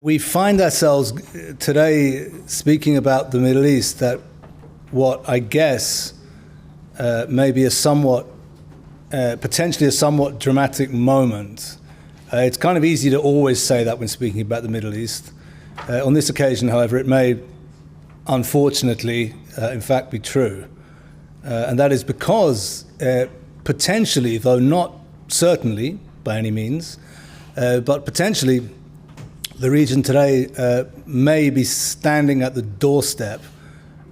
We find ourselves today speaking about the Middle East at what I guess may be potentially a somewhat dramatic moment. It's kind of easy to always say that when speaking about the Middle East. On this occasion, however, it may unfortunately, in fact, be true. And that is because potentially, though not certainly by any means, but potentially, the region today may be standing at the doorstep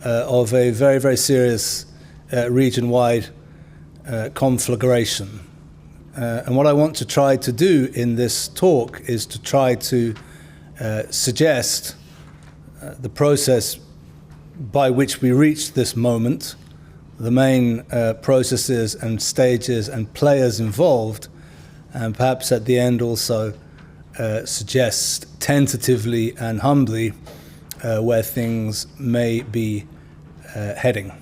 of a very, very serious region-wide conflagration. And what I want to try to do in this talk is to try to suggest the process by which we reach this moment, the main processes and stages and players involved, and perhaps at the end also suggest tentatively and humbly where things may be heading.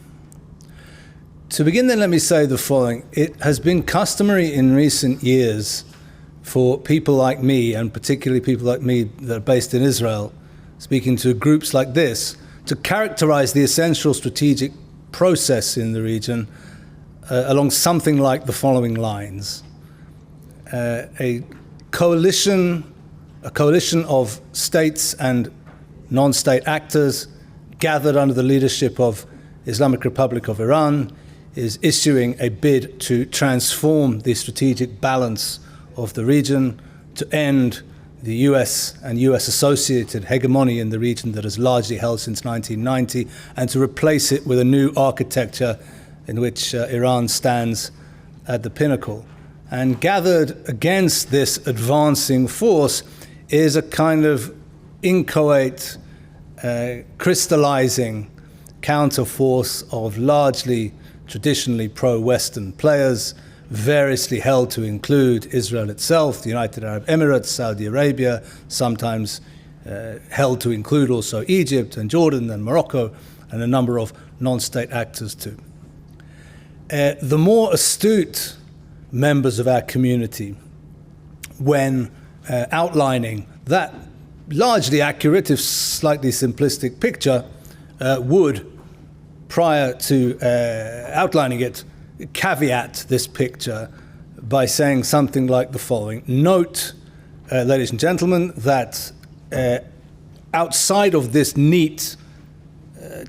To begin then, let me say the following. It has been customary in recent years for people like me, and particularly people like me that are based in Israel, speaking to groups like this, to characterize the essential strategic process in the region along something like the following lines. A coalition of states and non-state actors gathered under the leadership of Islamic Republic of Iran is issuing a bid to transform the strategic balance of the region, to end the US and US-associated hegemony in the region that has largely held since 1990, and to replace it with a new architecture in which Iran stands at the pinnacle. And gathered against this advancing force is a kind of inchoate, crystallizing counterforce of largely traditionally pro-Western players, variously held to include Israel itself, the United Arab Emirates, Saudi Arabia, sometimes held to include also Egypt and Jordan and Morocco, and a number of non-state actors too. The more astute members of our community, when outlining that largely accurate, if slightly simplistic picture, would, prior to outlining it, caveat this picture by saying something like the following. Note, ladies and gentlemen, that outside of this neat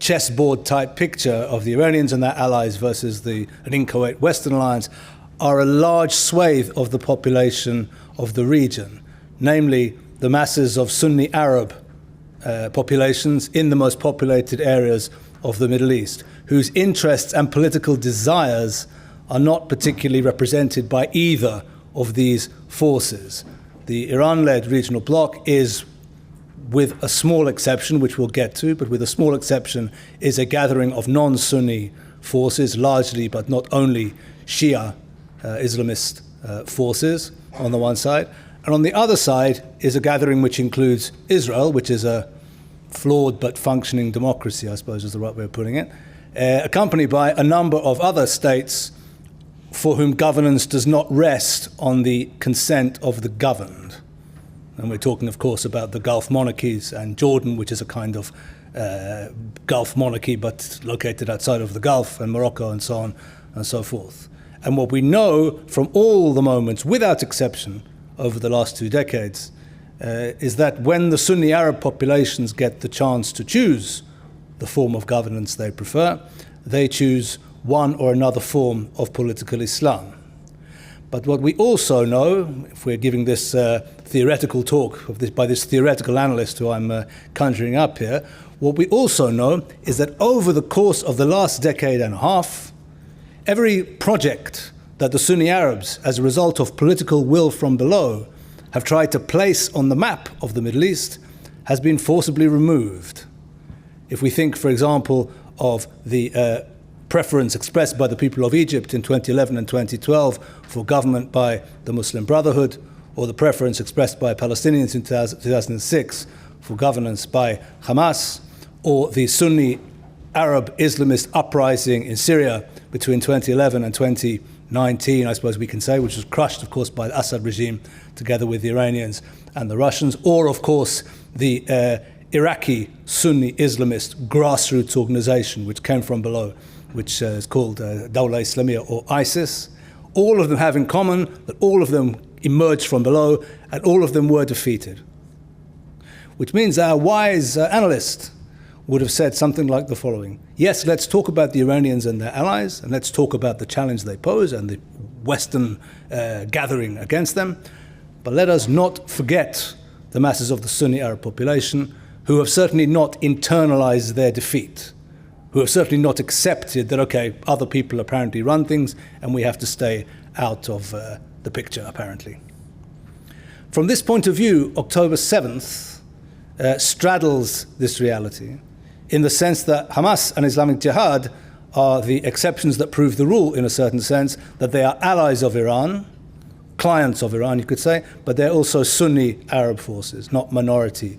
chessboard type picture of the Iranians and their allies versus an inchoate Western alliance, are a large swathe of the population of the region, namely the masses of Sunni Arab populations in the most populated areas of the Middle East, whose interests and political desires are not particularly represented by either of these forces. The Iran-led regional bloc is, with a small exception, which we'll get to, but with a small exception, is a gathering of non-Sunni forces, largely but not only Shia Islamist forces on the one side, and on the other side is a gathering which includes Israel, which is a flawed but functioning democracy, I suppose is the right way of putting it, accompanied by a number of other states for whom governance does not rest on the consent of the governed. And we're talking, of course, about the Gulf monarchies and Jordan, which is a kind of Gulf monarchy but located outside of the Gulf, and Morocco and so on and so forth. And what we know from all the moments, without exception, over the last 2 decades, is that when the Sunni Arab populations get the chance to choose the form of governance they prefer, they choose one or another form of political Islam. But what we also know, if we're giving this theoretical talk by this theoretical analyst who I'm conjuring up here, what we also know is that over the course of the last decade and a half, every project that the Sunni Arabs, as a result of political will from below, have tried to place on the map of the Middle East has been forcibly removed. If we think, for example, of the preference expressed by the people of Egypt in 2011 and 2012 for government by the Muslim Brotherhood, or the preference expressed by Palestinians in 2006 for governance by Hamas, or the Sunni Arab Islamist uprising in Syria between 2011 and 2019, I suppose we can say, which was crushed, of course, by the Assad regime together with the Iranians and the Russians, or, of course, the Iraqi Sunni Islamist grassroots organization which came from below, which is called Dawla Islamiyya or ISIS. All of them have in common that all of them emerged from below and all of them were defeated. Which means our wise analyst would have said something like the following. Yes, let's talk about the Iranians and their allies, and let's talk about the challenge they pose and the Western gathering against them, but let us not forget the masses of the Sunni Arab population who have certainly not internalized their defeat, who have certainly not accepted that, okay, other people apparently run things and we have to stay out of the picture, apparently. From this point of view, October 7th straddles this reality in the sense that Hamas and Islamic Jihad are the exceptions that prove the rule in a certain sense, that they are allies of Iran, clients of Iran, you could say, but they're also Sunni Arab forces, not minority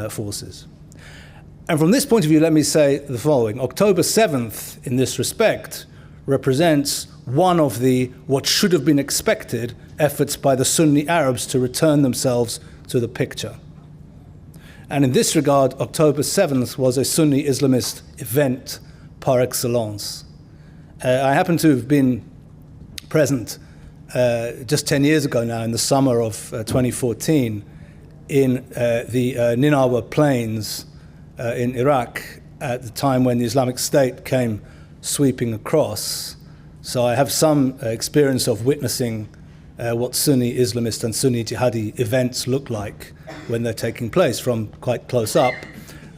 forces. And from this point of view, let me say the following. October 7th, in this respect, represents one of the, what should have been expected, efforts by the Sunni Arabs to return themselves to the picture. And in this regard, October 7th was a Sunni Islamist event par excellence. I happen to have been present just 10 years ago now, in the summer of 2014, in the Ninawa Plains in Iraq, at the time when the Islamic State came sweeping across. So I have some experience of witnessing what Sunni Islamist and Sunni Jihadi events look like when they're taking place from quite close up.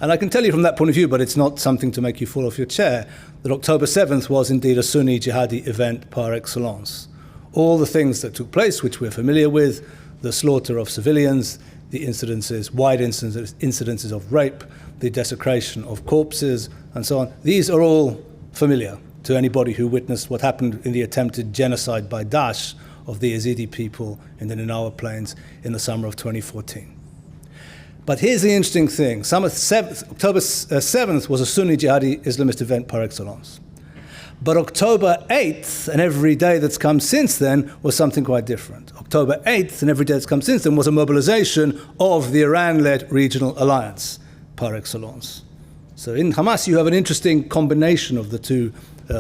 And I can tell you from that point of view, but it's not something to make you fall off your chair, that October 7th was indeed a Sunni Jihadi event par excellence. All the things that took place, which we're familiar with, the slaughter of civilians, the incidences, wide incidences of rape, the desecration of corpses, and so on, these are all familiar to anybody who witnessed what happened in the attempted genocide by Daesh of the Yazidi people in the Ninawa Plains in the summer of 2014. But here's the interesting thing. October 7th was a Sunni Jihadi Islamist event par excellence. But October 8th, and every day that's come since then, was something quite different. October 8th, and every day that's come since then, was a mobilization of the Iran-led regional alliance par excellence. So in Hamas, you have an interesting combination of the two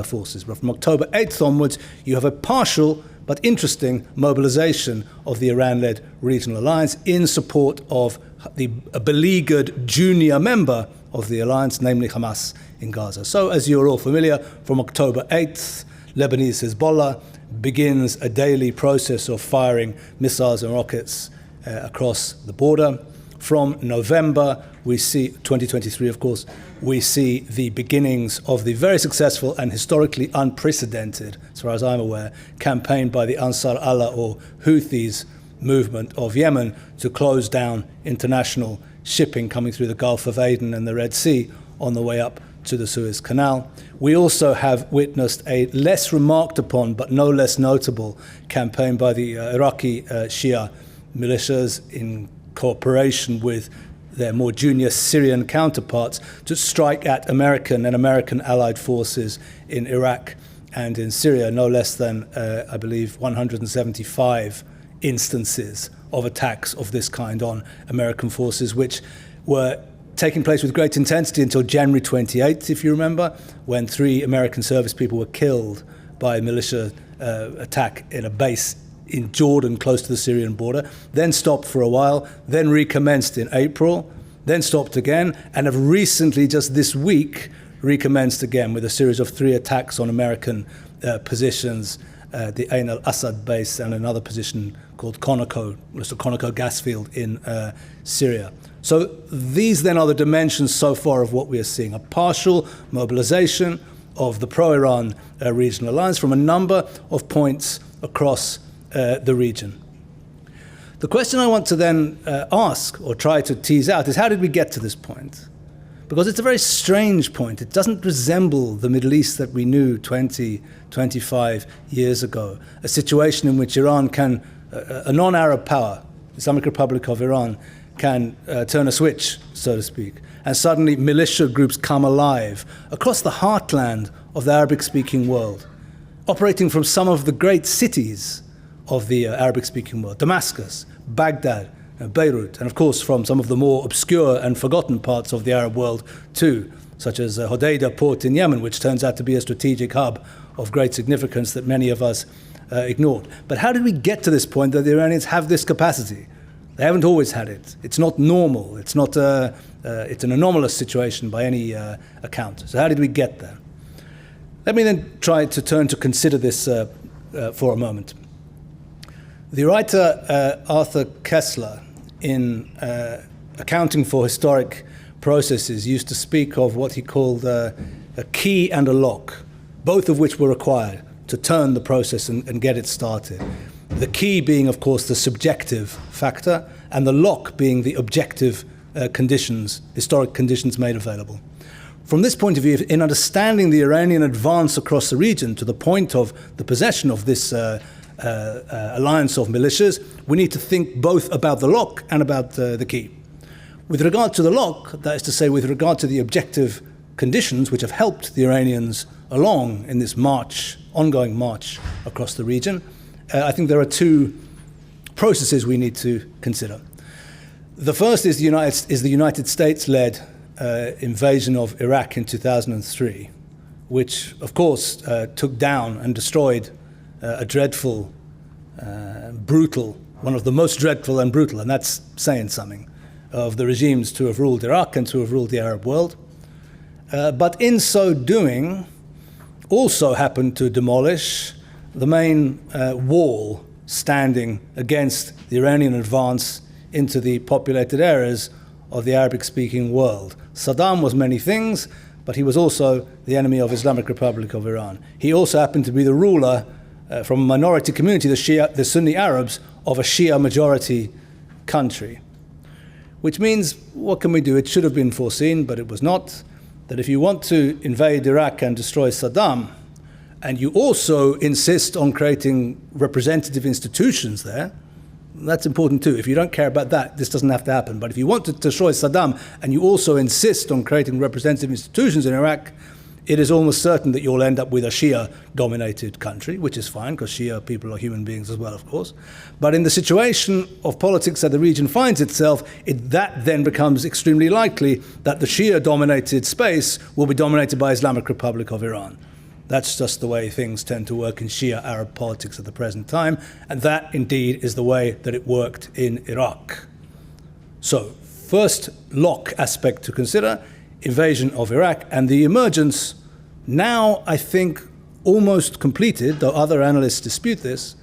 forces. But from October 8th onwards, you have a partial but interesting mobilization of the Iran-led regional alliance in support of a beleaguered junior member of the alliance, namely Hamas in Gaza. So, as you're all familiar, from October 8th, Lebanese Hezbollah begins a daily process of firing missiles and rockets across the border. From November, we see, 2023 of course, we see the beginnings of the very successful and historically unprecedented, as far as I'm aware, campaign by the Ansar Allah or Houthis movement of Yemen to close down international shipping coming through the Gulf of Aden and the Red Sea on the way up to the Suez Canal. We also have witnessed a less remarked upon but no less notable campaign by the Iraqi Shia militias in cooperation with their more junior Syrian counterparts to strike at American and American allied forces in Iraq and in Syria. No less than, I believe, 175 instances of attacks of this kind on American forces, which were taking place with great intensity until January 28th, if you remember, when 3 American service people were killed by a militia attack in a base in Jordan, close to the Syrian border, then stopped for a while, then recommenced in April, then stopped again, and have recently, just this week, recommenced again with a series of 3 attacks on American positions, the Ain al-Assad base and another position called Conoco, Mr. Conoco gas field in Syria. So these then are the dimensions so far of what we are seeing, a partial mobilization of the pro-Iran regional alliance from a number of points across the region. The question I want to then ask or try to tease out is, how did we get to this point? Because it's a very strange point. It doesn't resemble the Middle East that we knew 20, 25 years ago, a situation in which Iran can, a non-Arab power, the Islamic Republic of Iran, can turn a switch, so to speak, and suddenly militia groups come alive across the heartland of the Arabic-speaking world, operating from some of the great cities of the Arabic-speaking world, Damascus, Baghdad, Beirut, and of course from some of the more obscure and forgotten parts of the Arab world too, such as Hodeidah port in Yemen, which turns out to be a strategic hub of great significance that many of us ignored. But how did we get to this point that the Iranians have this capacity? They haven't always had it. It's not normal. It's not. It's an anomalous situation by any account. So how did we get there? Let me then try to turn to consider this for a moment. The writer Arthur Koestler, in accounting for historic processes, used to speak of what he called a key and a lock, both of which were required to turn the process and get it started. The key being, of course, the subjective factor, and the lock being the objective conditions, historic conditions made available. From this point of view, in understanding the Iranian advance across the region to the point of the possession of this alliance of militias, we need to think both about the lock and about the key. With regard to the lock, that is to say, with regard to the objective conditions which have helped the Iranians along in this march, ongoing march across the region, I think there are two processes we need to consider. The first is the United States-led invasion of Iraq in 2003, which, of course, took down and destroyed a dreadful, brutal, one of the most dreadful and brutal, and that's saying something, of the regimes to have ruled Iraq and to have ruled the Arab world. But in so doing, also happened to demolish the main wall standing against the Iranian advance into the populated areas of the Arabic-speaking world. Saddam was many things, but he was also the enemy of Islamic Republic of Iran. He also happened to be the ruler from a minority community, the Sunni Arabs, of a Shia majority country. Which means, what can we do? It should have been foreseen, but it was not, that if you want to invade Iraq and destroy Saddam, and you also insist on creating representative institutions there, that's important too. If you don't care about that, this doesn't have to happen. But if you want to destroy Saddam and you also insist on creating representative institutions in Iraq, it is almost certain that you'll end up with a Shia-dominated country, which is fine, because Shia people are human beings as well, of course. But in the situation of politics that the region finds itself, that then becomes extremely likely that the Shia-dominated space will be dominated by Islamic Republic of Iran. That's just the way things tend to work in Shia Arab politics at the present time, and that indeed is the way that it worked in Iraq. So, first lock aspect to consider, invasion of Iraq, and the emergence, now I think almost completed, though other analysts dispute this,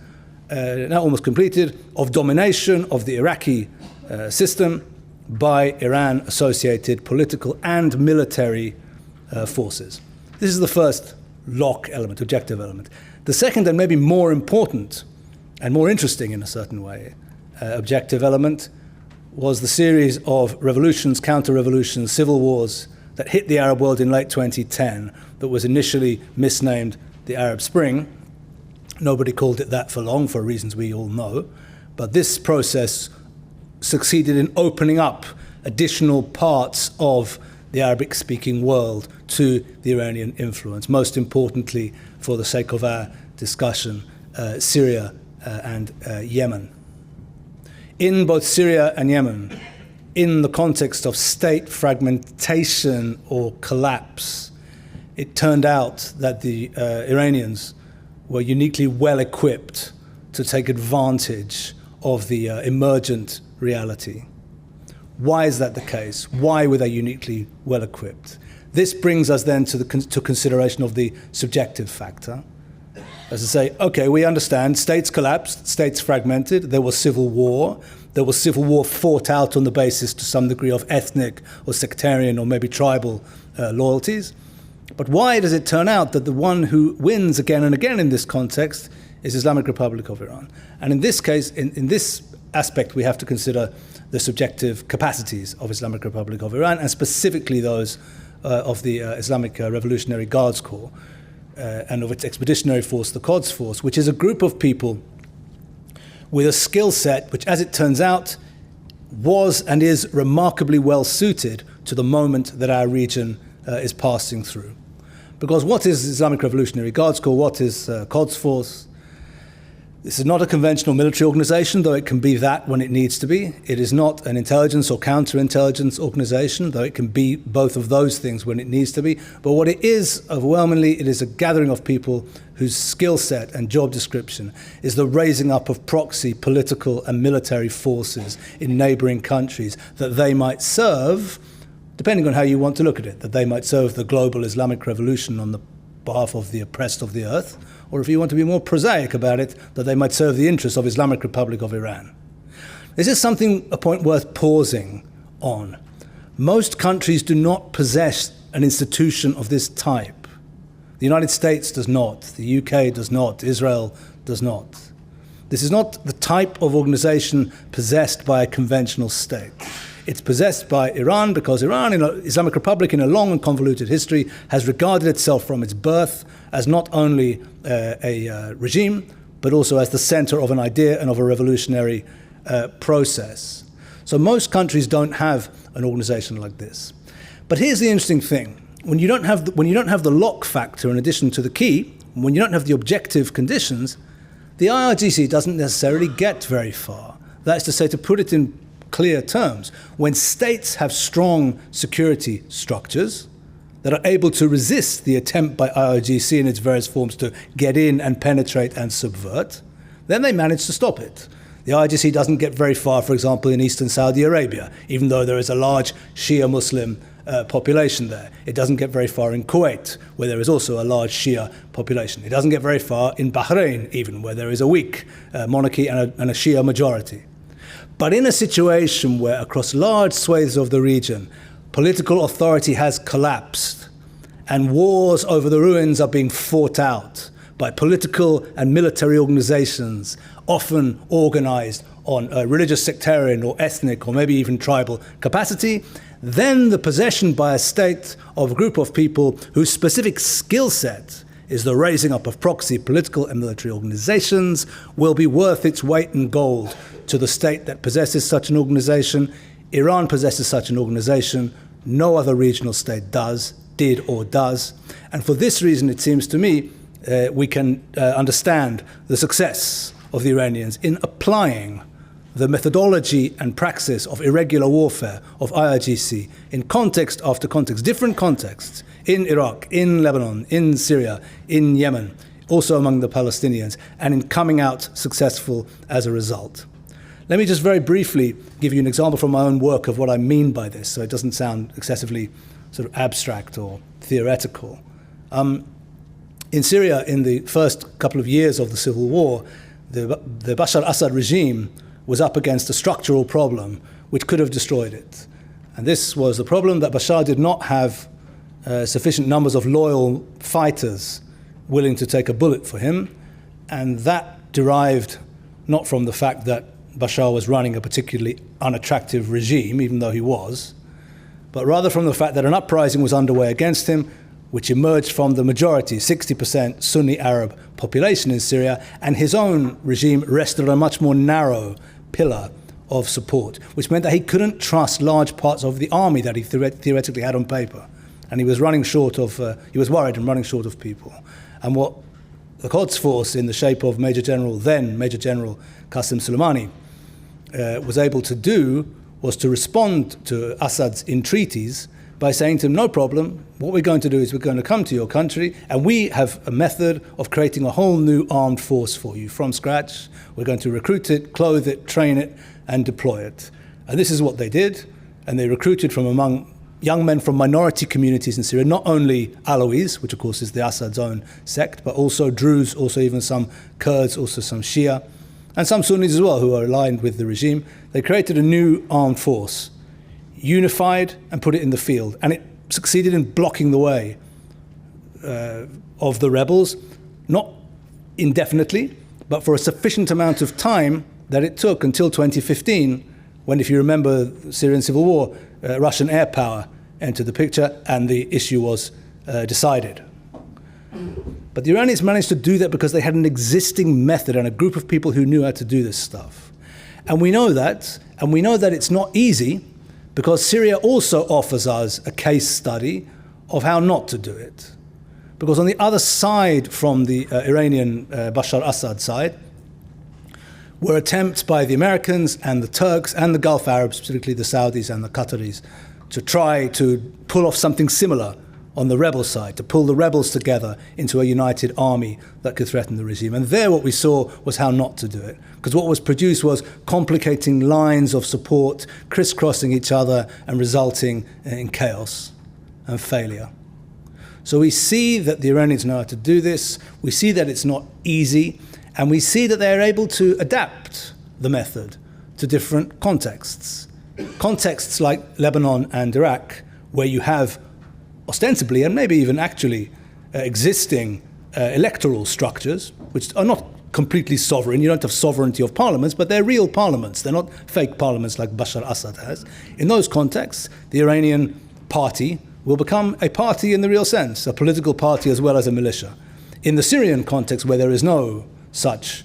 now almost completed, of domination of the Iraqi system by Iran-associated political and military forces. This is the first lock element, objective element. The second, and maybe more important and more interesting in a certain way, objective element was the series of revolutions, counter-revolutions, civil wars that hit the Arab world in late 2010 that was initially misnamed the Arab Spring. Nobody called it that for long, for reasons we all know. But this process succeeded in opening up additional parts of the Arabic-speaking world to the Iranian influence, most importantly, for the sake of our discussion, Syria and Yemen. In both Syria and Yemen, in the context of state fragmentation or collapse, it turned out that the Iranians were uniquely well equipped to take advantage of the emergent reality. Why is that the case? Why were they uniquely well equipped? This brings us then to consideration of the subjective factor. As I say, okay, we understand states collapsed, states fragmented, there was civil war. There was civil war fought out on the basis to some degree of ethnic or sectarian or maybe tribal loyalties. But why does it turn out that the one who wins again and again in this context is Islamic Republic of Iran? And in this case, in this aspect, we have to consider the subjective capacities of Islamic Republic of Iran, and specifically those of the Islamic Revolutionary Guards Corps and of its expeditionary force, the Quds Force, which is a group of people with a skill set which, as it turns out, was and is remarkably well suited to the moment that our region is passing through. Because what is Islamic Revolutionary Guards Corps? What is Quds Force? This is not a conventional military organization, though it can be that when it needs to be. It is not an intelligence or counterintelligence organization, though it can be both of those things when it needs to be. But what it is, overwhelmingly, it is a gathering of people whose skill set and job description is the raising up of proxy political and military forces in neighboring countries that they might serve, depending on how you want to look at it, that they might serve the global Islamic revolution on the behalf of the oppressed of the earth, or if you want to be more prosaic about it, that they might serve the interests of Islamic Republic of Iran. This is a point worth pausing on. Most countries do not possess an institution of this type. The United States does not, the UK does not, Israel does not. This is not the type of organization possessed by a conventional state. It's possessed by Iran because Iran, Islamic Republic, in a long and convoluted history, has regarded itself from its birth as not only a regime, but also as the center of an idea and of a revolutionary process. So most countries don't have an organization like this. But here's the interesting thing. When you don't have the lock factor in addition to the key, when you don't have the objective conditions, the IRGC doesn't necessarily get very far. That is to say, to put it in clear terms, when states have strong security structures that are able to resist the attempt by IRGC in its various forms to get in and penetrate and subvert, then they manage to stop it. The IRGC doesn't get very far, for example, in eastern Saudi Arabia, even though there is a large Shia Muslim population there. It doesn't get very far in Kuwait, where there is also a large Shia population. It doesn't get very far in Bahrain, even, where there is a weak monarchy and a Shia majority. But in a situation where across large swathes of the region, political authority has collapsed and wars over the ruins are being fought out by political and military organizations, often organized on a religious, sectarian or ethnic or maybe even tribal capacity, then the possession by a state of a group of people whose specific skill set is the raising up of proxy political and military organizations will be worth its weight in gold to the state that possesses such an organization. Iran possesses such an organization. No other regional state did or does. And for this reason, it seems to me, we can understand the success of the Iranians in applying the methodology and praxis of irregular warfare of IRGC in context after context, different contexts, in Iraq, in Lebanon, in Syria, in Yemen, also among the Palestinians, and in coming out successful as a result. Let me just very briefly give you an example from my own work of what I mean by this, so it doesn't sound excessively sort of abstract or theoretical. In Syria, in the first couple of years of the civil war, the Bashar al-Assad regime was up against a structural problem which could have destroyed it. And this was the problem that Bashar did not have sufficient numbers of loyal fighters willing to take a bullet for him, and that derived not from the fact that Bashar was running a particularly unattractive regime, even though he was, but rather from the fact that an uprising was underway against him, which emerged from the majority, 60% Sunni Arab population in Syria, and his own regime rested on a much more narrow pillar of support, which meant that he couldn't trust large parts of the army that he theoretically had on paper. And he was running short of, he was worried and running short of people. And what the Quds Force, in the shape of then Major General Qasem Soleimani, was able to do was to respond to Assad's entreaties by saying to him, no problem, what we're going to do is we're going to come to your country and we have a method of creating a whole new armed force for you from scratch. We're going to recruit it, clothe it, train it, and deploy it. And this is what they did. And they recruited from among young men from minority communities in Syria, not only Alawis, which of course is the Assad's own sect, but also Druze, also even some Kurds, also some Shia, and some Sunnis as well who are aligned with the regime. They created a new armed force, unified and put it in the field. And it succeeded in blocking the way of the rebels, not indefinitely, but for a sufficient amount of time that it took until 2015, when, if you remember the Syrian civil war, Russian air power entered the picture and the issue was decided. But the Iranians managed to do that because they had an existing method and a group of people who knew how to do this stuff. And we know that it's not easy, because Syria also offers us a case study of how not to do it. Because on the other side from the Iranian Bashar al-Assad side, were attempts by the Americans and the Turks and the Gulf Arabs, specifically the Saudis and the Qataris, to try to pull off something similar on the rebel side, to pull the rebels together into a united army that could threaten the regime. And there what we saw was how not to do it. Because what was produced was complicating lines of support, crisscrossing each other and resulting in chaos and failure. So we see that the Iranians know how to do this, we see that it's not easy, and we see that they're able to adapt the method to different contexts. Contexts like Lebanon and Iraq, where you have ostensibly and maybe even actually existing electoral structures, which are not completely sovereign. You don't have sovereignty of parliaments, but they're real parliaments. They're not fake parliaments like Bashar Assad has. In those contexts, the Iranian party will become a party in the real sense, a political party as well as a militia. In the Syrian context, where there is no such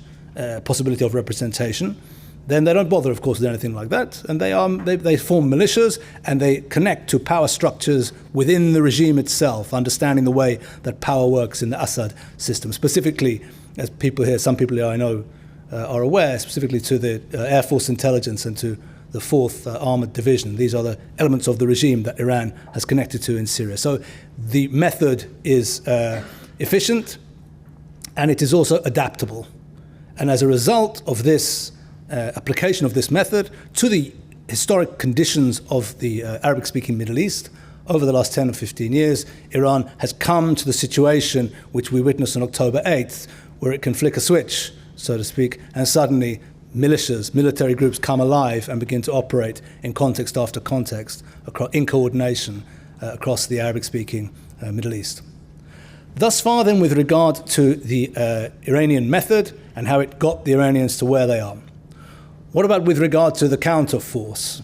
possibility of representation, then they don't bother, of course, with anything like that, and they form militias and they connect to power structures within the regime itself, understanding the way that power works in the Assad system. Specifically, as people here, some people here I know are aware, specifically to the Air Force intelligence and to the 4th Armored Division. These are the elements of the regime that Iran has connected to in Syria. So the method is efficient and it is also adaptable. And as a result of this application of this method to the historic conditions of the Arabic-speaking Middle East, over the last 10 or 15 years, Iran has come to the situation which we witnessed on October 8th, where it can flick a switch, so to speak, and suddenly militias, military groups come alive and begin to operate in context after context, in coordination across the Arabic-speaking Middle East. Thus far, then, with regard to the Iranian method and how it got the Iranians to where they are. What about with regard to the counterforce?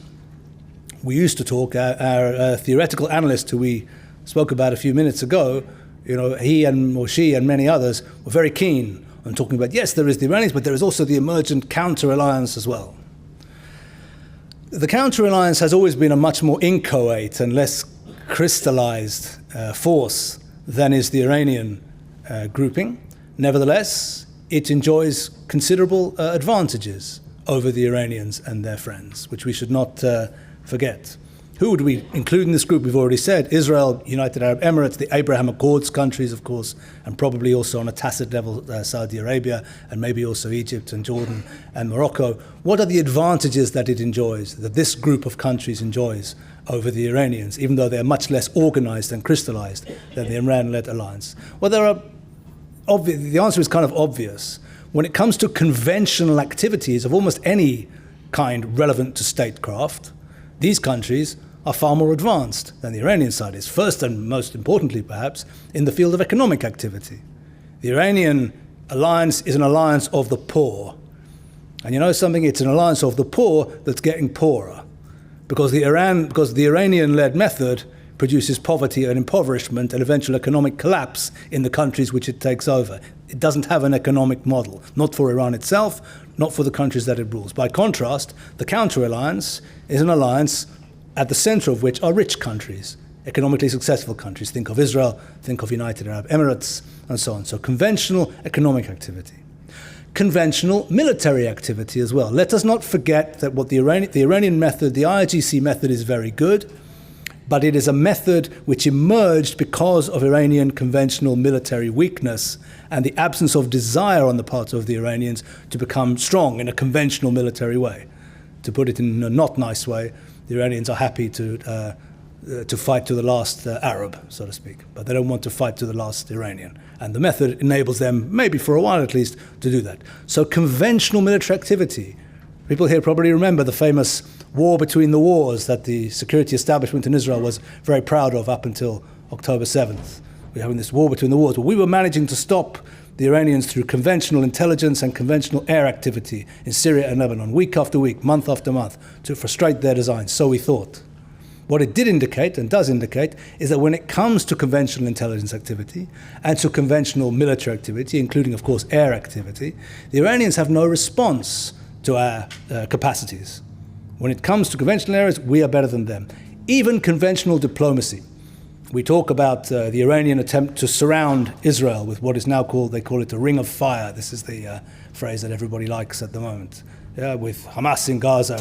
We used to talk, our theoretical analyst who we spoke about a few minutes ago, he or she and many others were very keen on talking about, yes, there is the Iranians, but there is also the emergent counter-alliance as well. The counter-alliance has always been a much more inchoate and less crystallized force than is the Iranian grouping. Nevertheless, it enjoys considerable advantages over the Iranians and their friends, which we should not forget. Who would we include in this group? We've already said Israel, United Arab Emirates, the Abraham Accords countries, of course, and probably also on a tacit level Saudi Arabia, and maybe also Egypt and Jordan and Morocco. What are the advantages that it enjoys, that this group of countries enjoys over the Iranians, even though they're much less organized and crystallized than the Iran-led alliance? Well, the answer is kind of obvious. When it comes to conventional activities of almost any kind relevant to statecraft, these countries are far more advanced than the Iranian side is. First and most importantly, perhaps, in the field of economic activity. The Iranian alliance is an alliance of the poor. And you know something? It's an alliance of the poor that's getting poorer. Because the Iranian-led method produces poverty and impoverishment and eventual economic collapse in the countries which it takes over. It doesn't have an economic model, not for Iran itself, not for the countries that it rules. By contrast, the counter-alliance is an alliance at the center of which are rich countries, economically successful countries. Think of Israel, think of United Arab Emirates, and so on. So conventional economic activity. Conventional military activity as well. Let us not forget that what the Iranian method, the IRGC method, is very good, but it is a method which emerged because of Iranian conventional military weakness and the absence of desire on the part of the Iranians to become strong in a conventional military way. To put it in a not nice way, the Iranians are happy to fight to the last Arab, so to speak, but they don't want to fight to the last Iranian. And the method enables them, maybe for a while at least, to do that. So conventional military activity. People here probably remember the famous war between the wars that the security establishment in Israel was very proud of up until October 7th. We're having this war between the wars. Well, we were managing to stop the Iranians through conventional intelligence and conventional air activity in Syria and Lebanon, week after week, month after month, to frustrate their designs, so we thought. What it did indicate, and does indicate, is that when it comes to conventional intelligence activity and to conventional military activity, including, of course, air activity, the Iranians have no response to our capacities. When it comes to conventional areas, we are better than them. Even conventional diplomacy. we talk about the Iranian attempt to surround Israel with what is now called, they call it a ring of fire. This is the phrase that everybody likes at the moment. Yeah, with Hamas in Gaza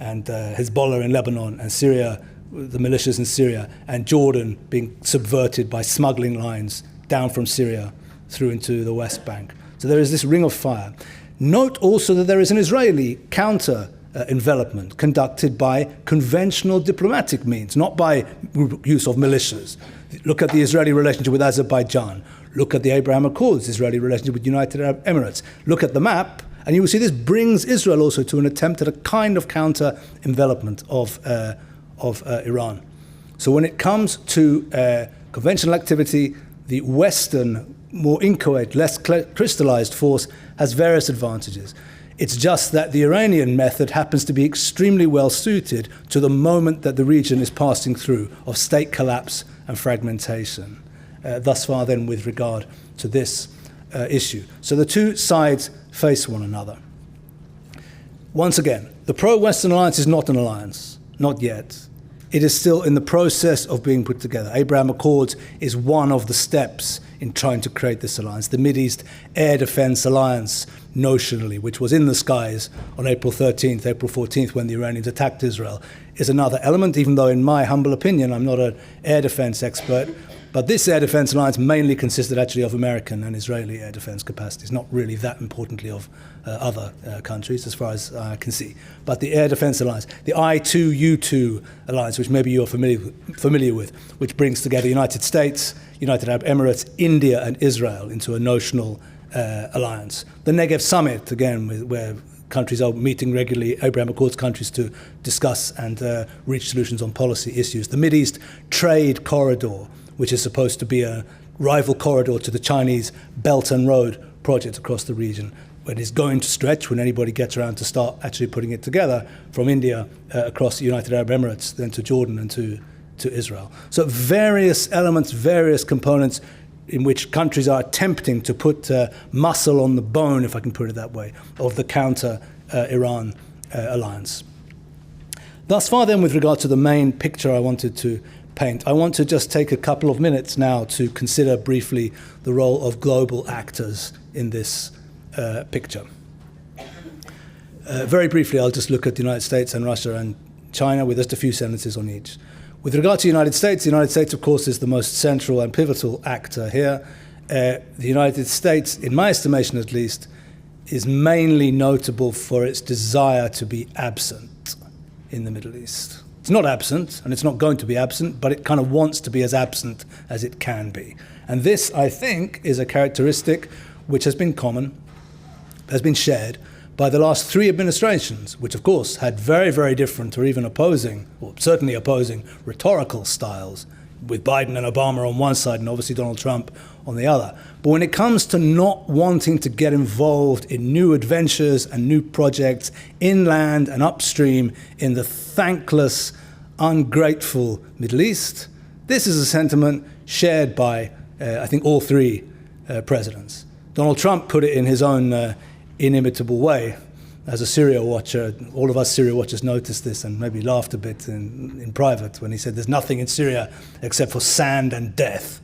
and Hezbollah in Lebanon and Syria, the militias in Syria, and Jordan being subverted by smuggling lines down from Syria through into the West Bank. So there is this ring of fire. Note also that there is an Israeli counter envelopment conducted by conventional diplomatic means, not by use of militias. Look at the Israeli relationship with Azerbaijan. Look at the Abraham Accords, Israeli relationship with United Arab Emirates. Look at the map, and you will see this brings Israel also to an attempt at a kind of counter envelopment of Iran. So when it comes to conventional activity, the Western, more inchoate, less crystallized force has various advantages. It's just that the Iranian method happens to be extremely well suited to the moment that the region is passing through of state collapse and fragmentation. Thus far then with regard to this issue. So the two sides face one another. Once again, the pro-Western alliance is not an alliance, not yet. It is still in the process of being put together. Abraham Accords is one of the steps in trying to create this alliance. The Mideast Air Defense Alliance, notionally, which was in the skies on April 13th, April 14th, when the Iranians attacked Israel, is another element, even though in my humble opinion, I'm not an air defense expert, but this air defense alliance mainly consisted actually of American and Israeli air defense capacities, not really that importantly of other countries as far as I can see. But the air defense alliance, the I2U2 alliance, which maybe you're familiar with, which brings together the United States, United Arab Emirates, India and Israel into a notional alliance. The Negev Summit, again, where countries are meeting regularly, Abraham Accords countries, to discuss and reach solutions on policy issues. The Mideast Trade Corridor, which is supposed to be a rival corridor to the Chinese Belt and Road project across the region. It is going to stretch when anybody gets around to start actually putting it together from India across the United Arab Emirates, then to Jordan and to Israel. So various elements, various components in which countries are attempting to put muscle on the bone, if I can put it that way, of the counter-Iran alliance. Thus far then, with regard to the main picture I wanted to paint, I want to just take a couple of minutes now to consider briefly the role of global actors in this picture. Very briefly, I'll just look at the United States and Russia and China with just a few sentences on each. With regard to the United States, of course, is the most central and pivotal actor here. The United States, in my estimation at least, is mainly notable for its desire to be absent in the Middle East. It's not absent, and it's not going to be absent, but it kind of wants to be as absent as it can be. And this, I think, is a characteristic which has been common, has been shared by the last three administrations, which of course had very, very different or even opposing, or certainly opposing, rhetorical styles, with Biden and Obama on one side and obviously Donald Trump on the other. But when it comes to not wanting to get involved in new adventures and new projects inland and upstream in the thankless, ungrateful Middle East, this is a sentiment shared by, I think, all three presidents. Donald Trump put it in his own inimitable way. As a Syria watcher, all of us Syria watchers noticed this and maybe laughed a bit in private when he said there's nothing in Syria except for sand and death.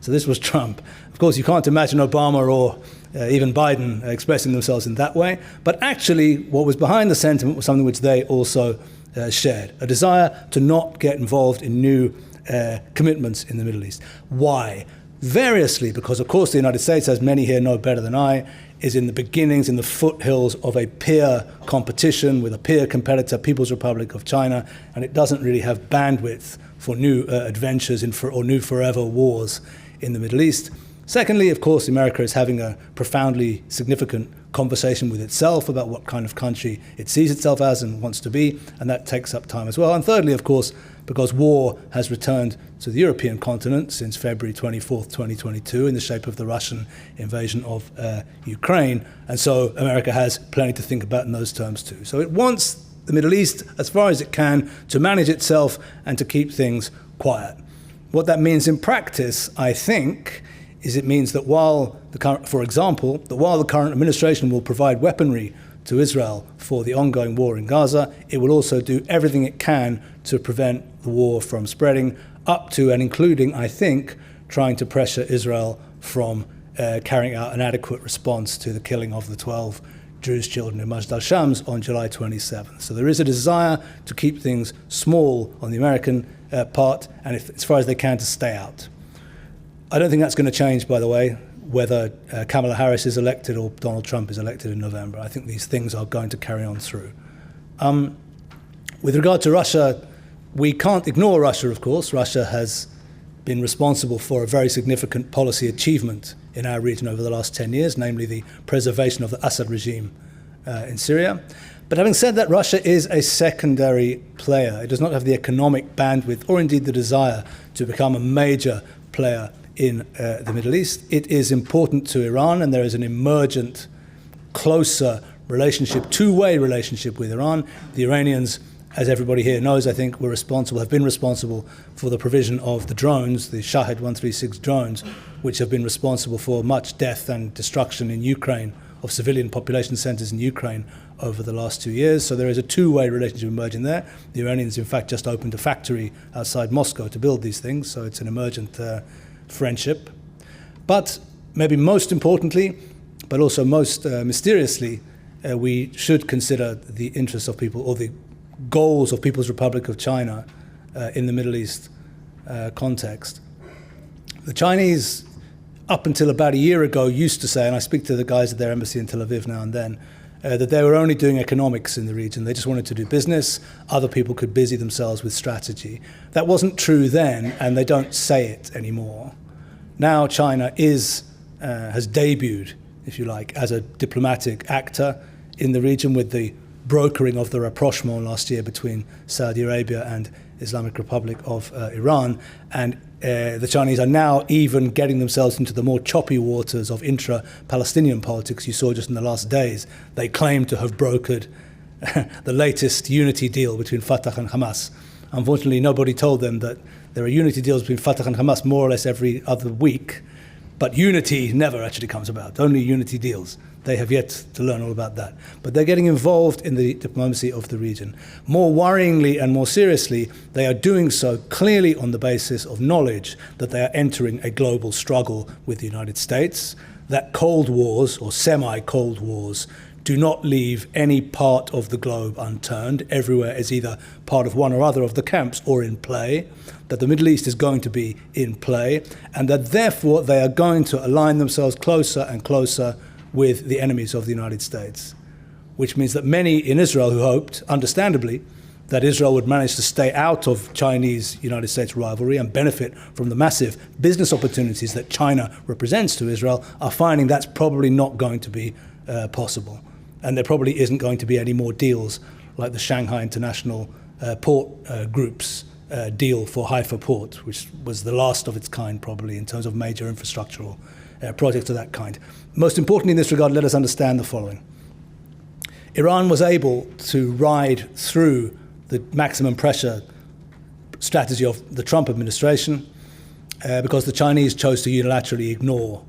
So this was Trump. Of course, you can't imagine Obama or even Biden expressing themselves in that way. But actually, what was behind the sentiment was something which they also shared, a desire to not get involved in new commitments in the Middle East. Why? Variously, because of course the United States, as many here know better than I, is in the beginnings, in the foothills of a peer competition with a peer competitor, People's Republic of China, and it doesn't really have bandwidth for new adventures or new forever wars in the Middle East. Secondly, of course, America is having a profoundly significant conversation with itself about what kind of country it sees itself as and wants to be, and that takes up time as well. And thirdly, of course, because war has returned to the European continent since February 24th, 2022, in the shape of the Russian invasion of Ukraine. And so America has plenty to think about in those terms too. So it wants the Middle East, as far as it can, to manage itself and to keep things quiet. What that means in practice, I think, is it means that while the current administration will provide weaponry to Israel for the ongoing war in Gaza, it will also do everything it can to prevent the war from spreading. up to and including, I think, trying to pressure Israel from carrying out an adequate response to the killing of the 12 Jewish children in Majd al-Shams on July 27th. So there is a desire to keep things small on the American part, and as far as they can, to stay out. I don't think that's going to change, by the way, whether Kamala Harris is elected or Donald Trump is elected in November. I think these things are going to carry on through. With regard to Russia, we can't ignore Russia, of course. Russia has been responsible for a very significant policy achievement in our region over the last 10 years, namely the preservation of the Assad regime in Syria. But having said that, Russia is a secondary player. It does not have the economic bandwidth or indeed the desire to become a major player in the Middle East. It is important to Iran, and there is an emergent, closer relationship, two-way relationship with Iran. The Iranians, as everybody here knows, I think, have been responsible for the provision of the drones, the Shahed 136 drones, which have been responsible for much death and destruction in Ukraine, of civilian population centers in Ukraine over the last 2 years. So there is a two-way relationship emerging there. The Iranians, in fact, just opened a factory outside Moscow to build these things, so it's an emergent friendship. But maybe most importantly, but also most mysteriously, we should consider the interests of people, or the goals of People's Republic of China in the Middle East context. The Chinese, up until about a year ago, used to say, and I speak to the guys at their embassy in Tel Aviv now and then, that they were only doing economics in the region. They just wanted to do business. Other people could busy themselves with strategy. That wasn't true then, and they don't say it anymore. Now China has debuted, if you like, as a diplomatic actor in the region, with the brokering of the rapprochement last year between Saudi Arabia and Islamic Republic of Iran. And the Chinese are now even getting themselves into the more choppy waters of intra-Palestinian politics. You saw just in the last days, they claim to have brokered the latest unity deal between Fatah and Hamas. Unfortunately, nobody told them that there are unity deals between Fatah and Hamas more or less every other week, but unity never actually comes about, only unity deals. They have yet to learn all about that. But they're getting involved in the diplomacy of the region. More worryingly and more seriously, they are doing so clearly on the basis of knowledge that they are entering a global struggle with the United States, that Cold Wars, or semi-Cold Wars, do not leave any part of the globe unturned. Everywhere is either part of one or other of the camps or in play, that the Middle East is going to be in play, and that therefore they are going to align themselves closer and closer with the enemies of the United States, which means that many in Israel who hoped, understandably, that Israel would manage to stay out of Chinese-United States rivalry and benefit from the massive business opportunities that China represents to Israel, are finding that's probably not going to be possible. And there probably isn't going to be any more deals like the Shanghai International Port Group's deal for Haifa Port, which was the last of its kind probably in terms of major infrastructural projects of that kind. Most importantly in this regard, let us understand the following. Iran was able to ride through the maximum pressure strategy of the Trump administration because the Chinese chose to unilaterally ignore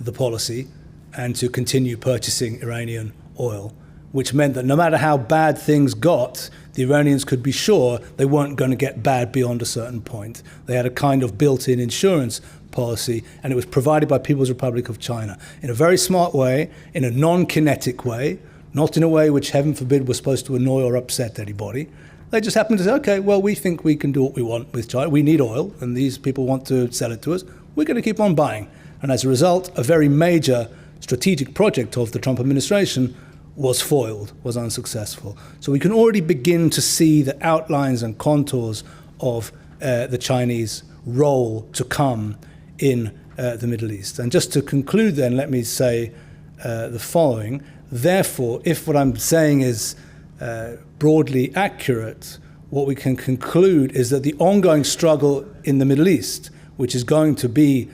the policy and to continue purchasing Iranian oil, which meant that no matter how bad things got, the Iranians could be sure they weren't going to get bad beyond a certain point. They had a kind of built-in insurance policy, and it was provided by People's Republic of China in a very smart way, in a non-kinetic way, not in a way which, heaven forbid, was supposed to annoy or upset anybody. They just happened to say, okay, well, we think we can do what we want with China. We need oil, and these people want to sell it to us. We're going to keep on buying. And as a result, a very major strategic project of the Trump administration was foiled, was unsuccessful. So we can already begin to see the outlines and contours of the Chinese role to come in the Middle East. And just to conclude then, let me say the following. Therefore, if what I'm saying is broadly accurate, what we can conclude is that the ongoing struggle in the Middle East, which is going to be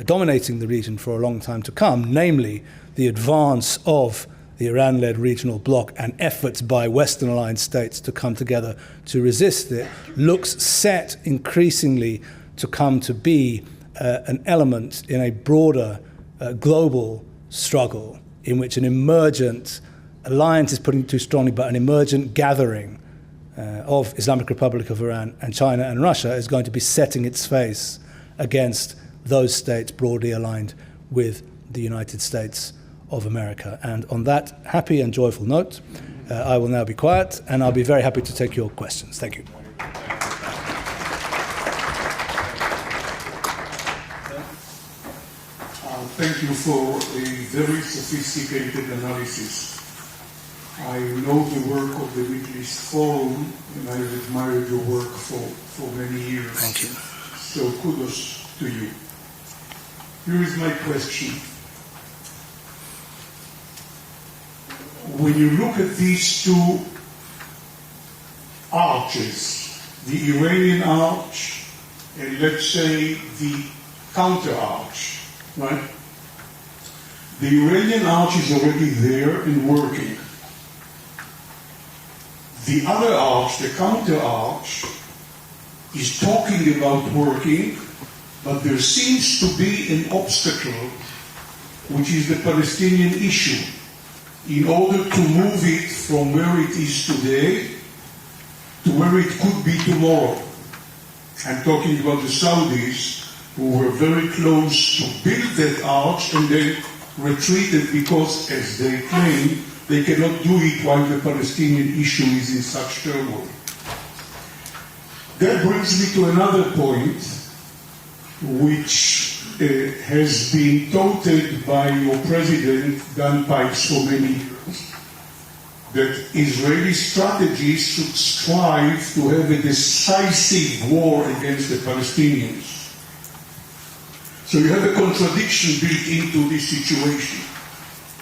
dominating the region for a long time to come, namely the advance of the Iran-led regional bloc and efforts by Western-aligned states to come together to resist it, looks set increasingly to come to be an element in a broader global struggle in which an emergent alliance is putting it too strongly, but an emergent gathering of Islamic Republic of Iran and China and Russia is going to be setting its face against those states broadly aligned with the United States of America. And on that happy and joyful note, I will now be quiet, and I'll be very happy to take your questions. Thank you. Thank you for a very sophisticated analysis. I know the work of the Middle East Forum, and I've admired your work for many years. Thank you. So kudos to you. Here is my question. When you look at these two arches, the Iranian arch and let's say the counter arch, right? The Iranian arch is already there and working. The other arch, the counter arch, is talking about working, but there seems to be an obstacle, which is the Palestinian issue, in order to move it from where it is today to where it could be tomorrow. I'm talking about the Saudis, who were very close to build that arch and then retreated because, as they claim, they cannot do it while the Palestinian issue is in such turmoil. That brings me to another point, which has been touted by your president, Dan Pipes, for many years, that Israeli strategies should strive to have a decisive war against the Palestinians. So you have a contradiction built into this situation.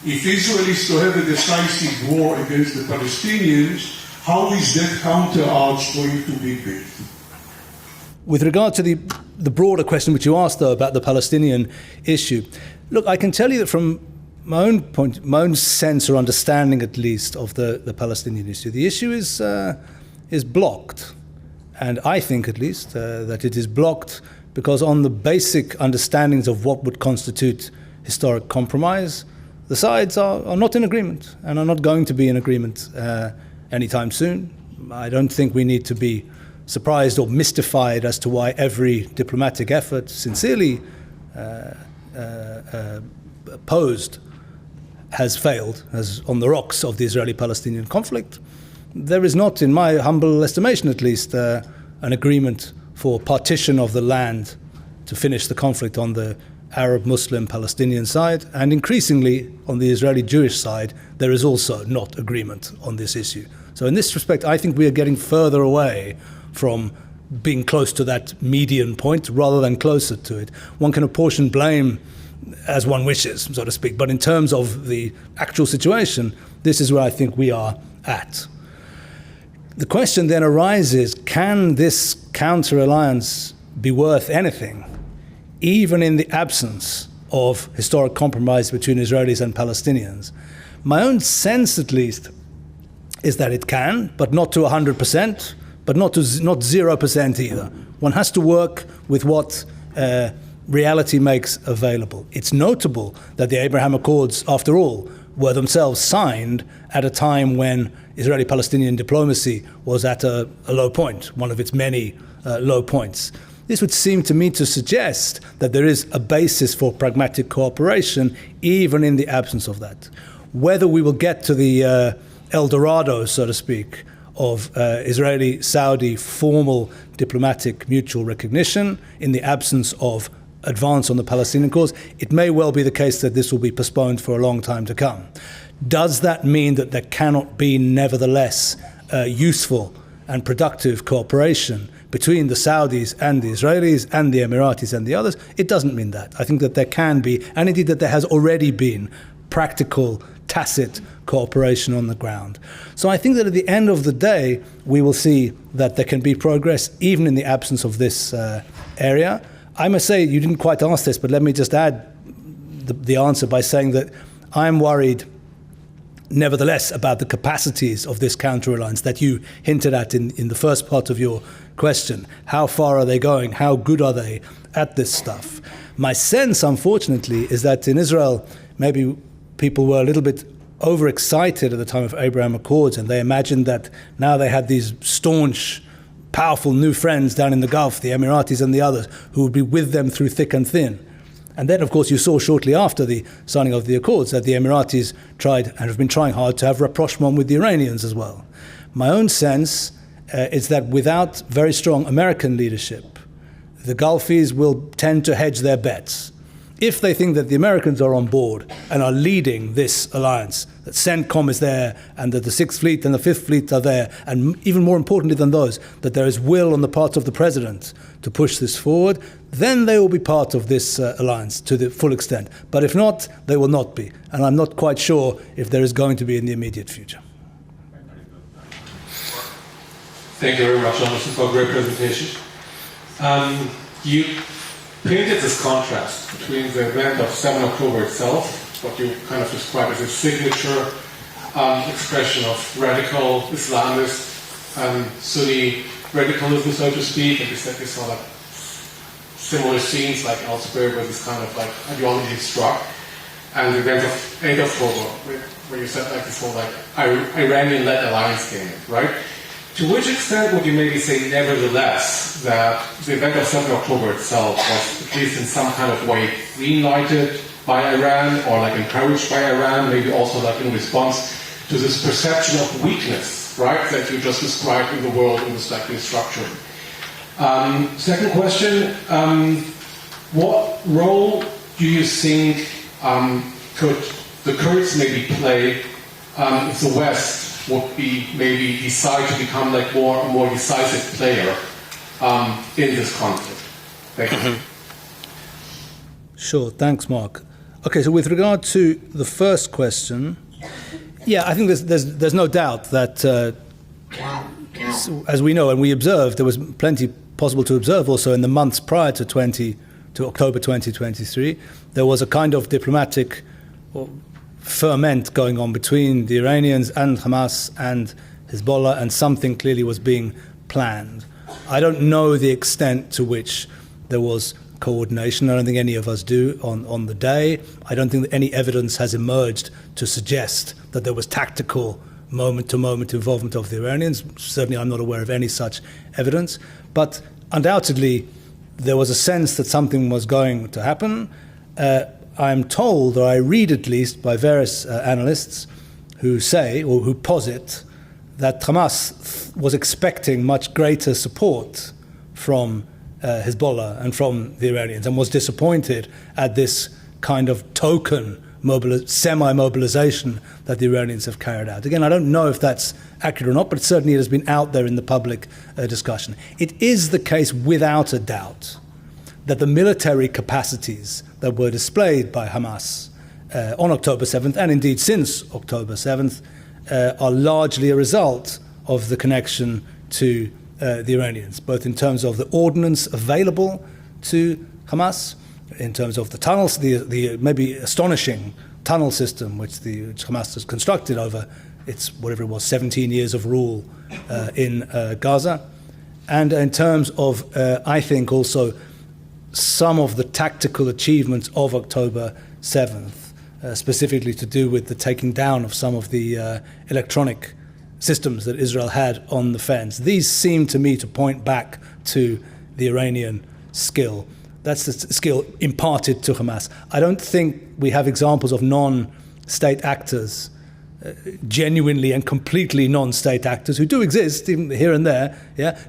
If Israel is to have a decisive war against the Palestinians, how is that counter-arch going to be built? With regard to the broader question which you asked, though, about the Palestinian issue, look, I can tell you that from my own sense or understanding, at least, of the Palestinian issue, the issue is blocked. And I think, at least, that it is blocked because on the basic understandings of what would constitute historic compromise, the sides are not in agreement and are not going to be in agreement anytime soon. I don't think we need to be surprised or mystified as to why every diplomatic effort, sincerely posed, has failed, as on the rocks of the Israeli-Palestinian conflict. There is not, in my humble estimation at least, an agreement for partition of the land to finish the conflict on the Arab, Muslim, Palestinian side, and increasingly on the Israeli-Jewish side, there is also not agreement on this issue. So in this respect, I think we are getting further away from being close to that median point rather than closer to it. One can apportion blame as one wishes, so to speak, but in terms of the actual situation, this is where I think we are at. The question then arises, can this counter-alliance be worth anything, even in the absence of historic compromise between Israelis and Palestinians? My own sense, at least, is that it can, but not to 100%, but not 0% either. One has to work with what reality makes available. It's notable that the Abraham Accords, after all, were themselves signed at a time when Israeli-Palestinian diplomacy was at a low point, one of its many low points. This would seem to me to suggest that there is a basis for pragmatic cooperation, even in the absence of that. Whether we will get to the El Dorado, so to speak, of Israeli-Saudi formal diplomatic mutual recognition in the absence of advance on the Palestinian cause, it may well be the case that this will be postponed for a long time to come. Does that mean that there cannot be nevertheless useful and productive cooperation between the Saudis and the Israelis and the Emiratis and the others? It doesn't mean that. I think that there can be, and indeed that there has already been, practical, tacit cooperation on the ground. So I think that at the end of the day, we will see that there can be progress even in the absence of this area. I must say, you didn't quite ask this, but let me just add the answer by saying that I'm worried nevertheless about the capacities of this counter-alliance that you hinted at in the first part of your question. How far are they going? How good are they at this stuff? My sense, unfortunately, is that in Israel, maybe people were a little bit overexcited at the time of Abraham Accords, and they imagined that now they had these staunch, powerful new friends down in the Gulf, the Emiratis and the others, who would be with them through thick and thin. And then, of course, you saw shortly after the signing of the Accords that the Emiratis tried, and have been trying hard, to have rapprochement with the Iranians as well. My own sense is that without very strong American leadership, the Gulfis will tend to hedge their bets. If they think that the Americans are on board and are leading this alliance, that CENTCOM is there and that the Sixth Fleet and the Fifth Fleet are there, and even more importantly than those, that there is will on the part of the President to push this forward, then they will be part of this alliance to the full extent. But if not, they will not be. And I'm not quite sure if there is going to be in the immediate future. Thank you very much, Jonathan, for a great presentation. You painted this contrast between the event of 7 October itself, what you kind of described as a signature expression of radical Islamist Sunni radicalism, so to speak, and you said you saw like similar scenes like elsewhere where this kind of like ideology struck, and the event of 8 October, where you said like this whole like Iranian-led alliance came in, right? To which extent would you maybe say, nevertheless, that the event of 7 October itself was, at least in some kind of way, green-lighted by Iran or like encouraged by Iran, maybe also like in response to this perception of weakness, right, that you just described in the world in this like restructuring? Second question, what role do you think could the Kurds maybe play if the West would be maybe decide to become like a more decisive player in this conflict? Thank you. Sure, thanks, Mark. Okay, so with regard to the first question, yeah, I think there's no doubt that, as we know and we observed, there was plenty possible to observe also in the months prior to October 2023. There was a kind of diplomatic ferment going on between the Iranians and Hamas and Hezbollah, and something clearly was being planned. I don't know the extent to which there was coordination. I don't think any of us do on the day. I don't think that any evidence has emerged to suggest that there was tactical moment-to-moment involvement of the Iranians. Certainly I'm not aware of any such evidence. But undoubtedly there was a sense that something was going to happen. I'm told, or I read at least, by various analysts who say, or who posit, that Hamas was expecting much greater support from Hezbollah and from the Iranians, and was disappointed at this kind of token semi-mobilization that the Iranians have carried out. Again, I don't know if that's accurate or not, but certainly it has been out there in the public discussion. It is the case, without a doubt, that the military capacities that were displayed by Hamas on October 7th, and indeed since October 7th, are largely a result of the connection to the Iranians, both in terms of the ordnance available to Hamas, in terms of the tunnels, the maybe astonishing tunnel system which Hamas has constructed over its, whatever it was, 17 years of rule in Gaza, and in terms of, I think, also some of the tactical achievements of October 7th, specifically to do with the taking down of some of the electronic systems that Israel had on the fence. These seem to me to point back to the Iranian skill. That's the skill imparted to Hamas. I don't think we have examples of non-state actors, genuinely and completely non-state actors, who do exist even here and there,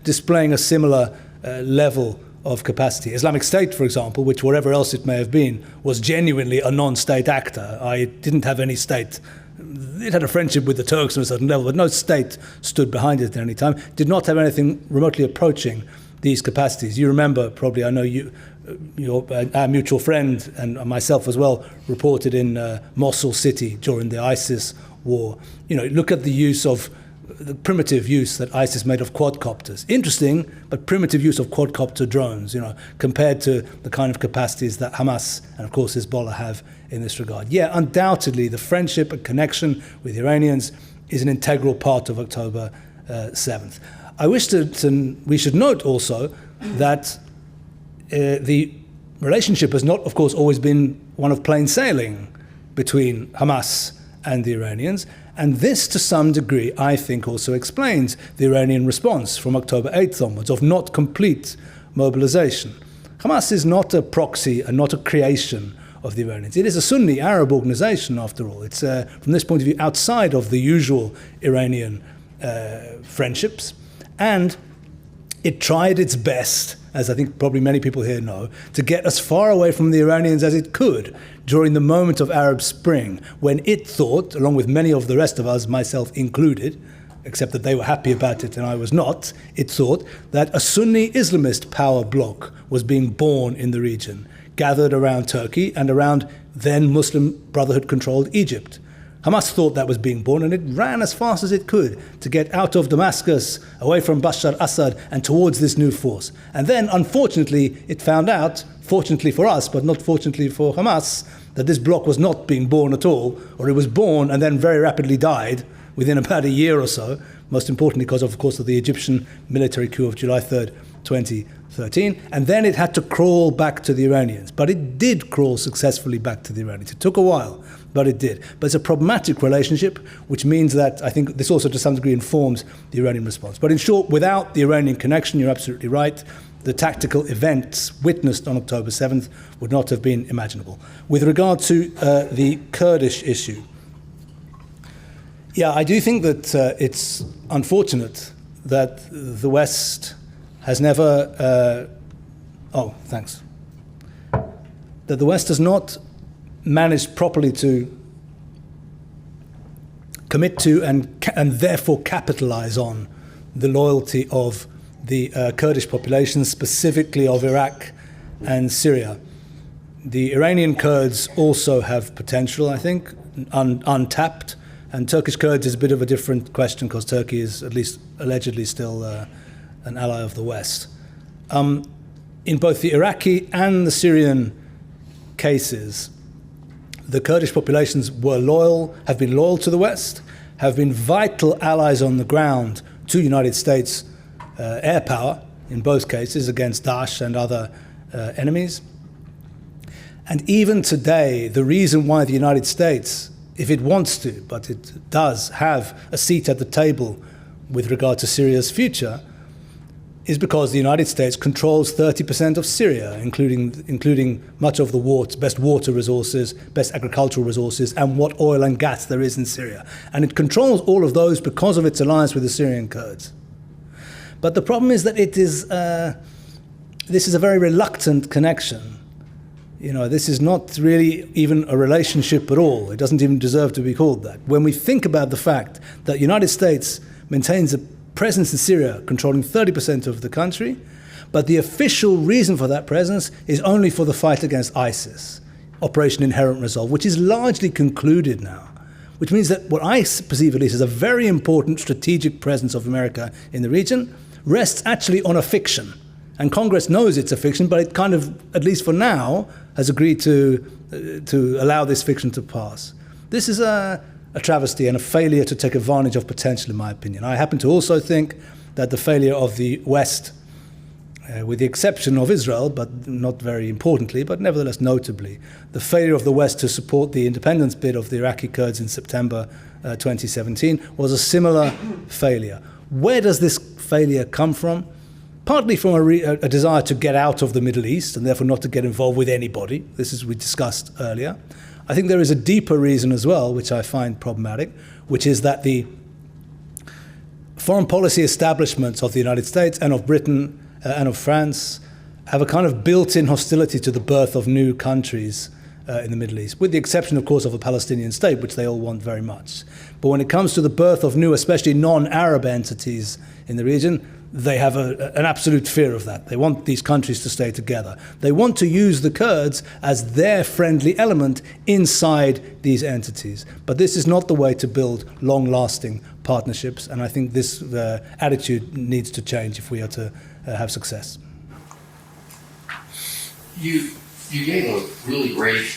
displaying a similar level of capacity. Islamic State, for example, which wherever else it may have been, was genuinely a non-state actor. It didn't have any state. It had a friendship with the Turks on a certain level, but no state stood behind it at any time. Did not have anything remotely approaching these capacities. You remember, probably, I know our mutual friend and myself as well, reported in Mosul city during the ISIS war. Look at the primitive use that ISIS made of quadcopters. Interesting, but primitive use of quadcopter drones, compared to the kind of capacities that Hamas and, of course, Hezbollah have in this regard. Yeah, undoubtedly, the friendship and connection with the Iranians is an integral part of October 7th. I wish we should note also that the relationship has not, of course, always been one of plain sailing between Hamas and the Iranians. And this, to some degree, I think also explains the Iranian response from October 8th onwards of not complete mobilization. Hamas is not a proxy and not a creation of the Iranians. It is a Sunni Arab organization, after all. It's, from this point of view, outside of the usual Iranian friendships. And it tried its best, as I think probably many people here know, to get as far away from the Iranians as it could during the moment of Arab Spring, when it thought, along with many of the rest of us, myself included, except that they were happy about it and I was not, it thought that a Sunni Islamist power bloc was being born in the region, gathered around Turkey and around then Muslim Brotherhood-controlled Egypt. Hamas thought that was being born, and it ran as fast as it could to get out of Damascus, away from Bashar al-Assad, and towards this new force. And then, unfortunately, it found out, fortunately for us, but not fortunately for Hamas, that this bloc was not being born at all, or it was born and then very rapidly died within about a year or so, most importantly because, of course, of the Egyptian military coup of July 3rd, 2013. And then it had to crawl back to the Iranians. But it did crawl successfully back to the Iranians. It took a while, but it did. But it's a problematic relationship, which means that I think this also to some degree informs the Iranian response. But in short, without the Iranian connection, you're absolutely right, the tactical events witnessed on October 7th would not have been imaginable. With regard to the Kurdish issue, yeah, I do think that it's unfortunate that the West has never... that the West has not managed properly to commit to and therefore capitalize on the loyalty of the Kurdish population, specifically of Iraq and Syria. The Iranian Kurds also have potential, I think, untapped, and Turkish Kurds is a bit of a different question because Turkey is at least allegedly still an ally of the West. In both the Iraqi and the Syrian cases, the Kurdish populations have been loyal to the West, have been vital allies on the ground to United States air power in both cases against Daesh and other enemies. And even today, the reason why the United States, if it wants to, but it does have a seat at the table with regard to Syria's future, is because the United States controls 30% of Syria, including much of the best water resources, best agricultural resources, and what oil and gas there is in Syria. And it controls all of those because of its alliance with the Syrian Kurds. But the problem is that this is a very reluctant connection. You know, this is not really even a relationship at all. It doesn't even deserve to be called that. When we think about the fact that the United States maintains a presence in Syria, controlling 30% of the country, but the official reason for that presence is only for the fight against ISIS, Operation Inherent Resolve, which is largely concluded now, which means that what I perceive at least as a very important strategic presence of America in the region rests actually on a fiction. And Congress knows it's a fiction, but it kind of, at least for now, has agreed to allow this fiction to pass. This is a travesty and a failure to take advantage of potential, in my opinion. I happen to also think that the failure of the West, with the exception of Israel, but not very importantly, but nevertheless notably, the failure of the West to support the independence bid of the Iraqi Kurds in September 2017 was a similar failure. Where does this failure come from? Partly from a desire to get out of the Middle East and therefore not to get involved with anybody. This is we discussed earlier. I think there is a deeper reason as well, which I find problematic, which is that the foreign policy establishments of the United States and of Britain and of France have a kind of built-in hostility to the birth of new countries in the Middle East, with the exception, of course, of a Palestinian state, which they all want very much. But when it comes to the birth of new, especially non-Arab entities in the region, they have an absolute fear of that. They want these countries to stay together. They want to use the Kurds as their friendly element inside these entities. But this is not the way to build long-lasting partnerships, and I think this attitude needs to change if we are to have success. You gave a really great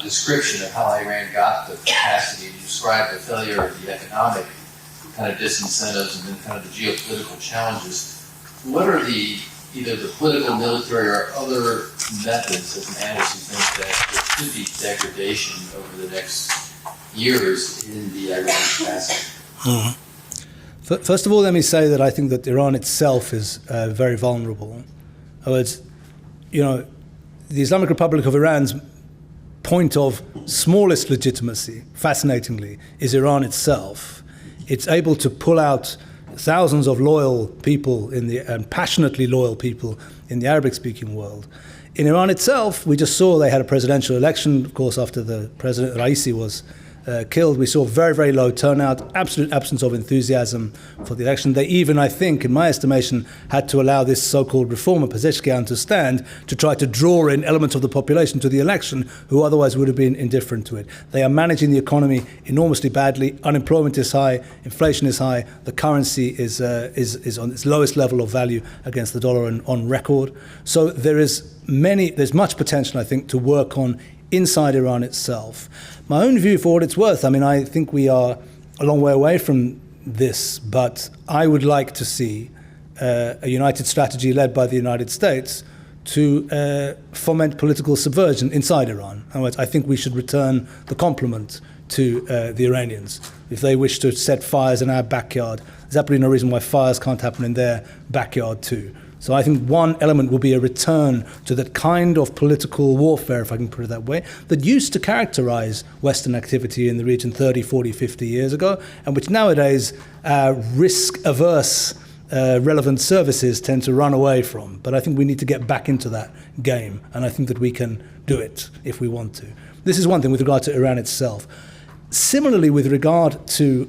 description of how Iran got the capacity. You described the failure of the economic kind of disincentives and then kind of the geopolitical challenges. What are either the political, military, or other methods as an analyst who think that there could be degradation over the next years in the Iranian capacity? First of all, let me say that I think that Iran itself is very vulnerable. In other words, the Islamic Republic of Iran's point of smallest legitimacy, fascinatingly, is Iran itself. It's able to pull out thousands of loyal people and passionately loyal people in the Arabic-speaking world. In Iran itself, we just saw they had a presidential election, of course, after the President Raisi was killed. We saw very, very low turnout, absolute absence of enthusiasm for the election. They even, I think, in my estimation, had to allow this so-called reformer, Pezeshkian, to stand to try to draw in elements of the population to the election who otherwise would have been indifferent to it. They are managing the economy enormously badly. Unemployment is high, inflation is high, the currency is on its lowest level of value against the dollar and on record. So there's much potential, I think, to work on inside Iran itself. My own view, for what it's worth, I think we are a long way away from this, but I would like to see a united strategy led by the United States to foment political subversion inside Iran. In other words, I think we should return the compliment to the Iranians. If they wish to set fires in our backyard, there's absolutely no reason why fires can't happen in their backyard too. So I think one element will be a return to that kind of political warfare, if I can put it that way, that used to characterize Western activity in the region 30, 40, 50 years ago, and which nowadays risk-averse relevant services tend to run away from. But I think we need to get back into that game, and I think that we can do it if we want to. This is one thing with regard to Iran itself. Similarly, with regard to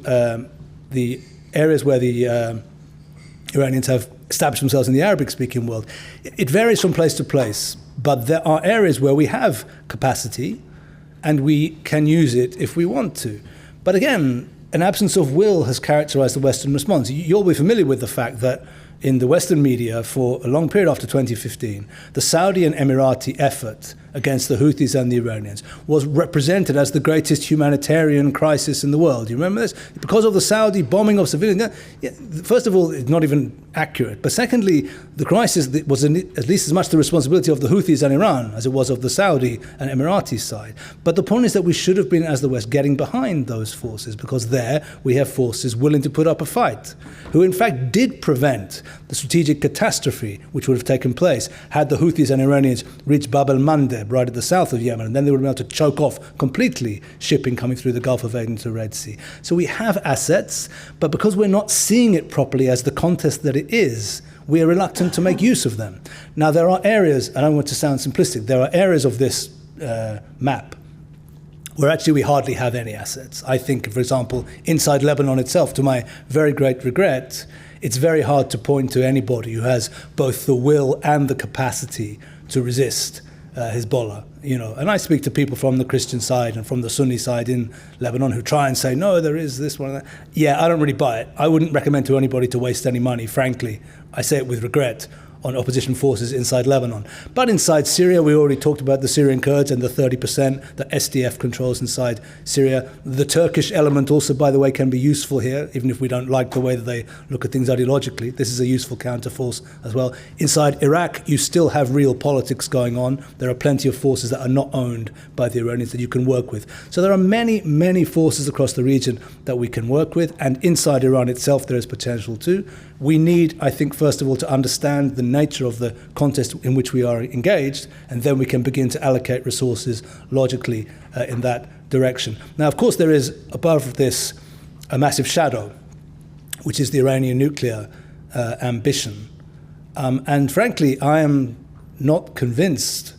the areas where the Iranians have established themselves in the Arabic-speaking world, it varies from place to place, but there are areas where we have capacity and we can use it if we want to. But again, an absence of will has characterized the Western response. You'll be familiar with the fact that in the Western media for a long period after 2015, the Saudi and Emirati effort against the Houthis and the Iranians was represented as the greatest humanitarian crisis in the world. You remember this? Because of the Saudi bombing of civilians. First of all, it's not even accurate. But secondly, the crisis was at least as much the responsibility of the Houthis and Iran as it was of the Saudi and Emirati side. But the point is that we should have been, as the West, getting behind those forces, because there we have forces willing to put up a fight, who in fact did prevent the strategic catastrophe which would have taken place had the Houthis and Iranians reached Bab el-Mandeb, right at the south of Yemen, and then they would have been able to choke off completely shipping coming through the Gulf of Aden to the Red Sea. So we have assets, but because we're not seeing it properly as the contest that it is, we are reluctant to make use of them. Now, there are areas, and I don't want to sound simplistic, there are areas of this map where actually we hardly have any assets. I think, for example, inside Lebanon itself, to my very great regret, it's very hard to point to anybody who has both the will and the capacity to resist Hezbollah, and I speak to people from the Christian side and from the Sunni side in Lebanon who try and say, no, there is this one and that. Yeah, I don't really buy it. I wouldn't recommend to anybody to waste any money, frankly. I say it with regret, on opposition forces inside Lebanon. But inside Syria, we already talked about the Syrian Kurds and the 30% that SDF controls inside Syria. The Turkish element also, by the way, can be useful here, even if we don't like the way that they look at things ideologically. This is a useful counterforce as well. Inside Iraq, you still have real politics going on. There are plenty of forces that are not owned by the Iranians that you can work with. So there are many, many forces across the region that we can work with, and inside Iran itself there is potential too. We need, I think, first of all, to understand the nature of the contest in which we are engaged, and then we can begin to allocate resources logically in that direction. Now, of course, there is above this a massive shadow, which is the Iranian nuclear ambition. And frankly, I am not convinced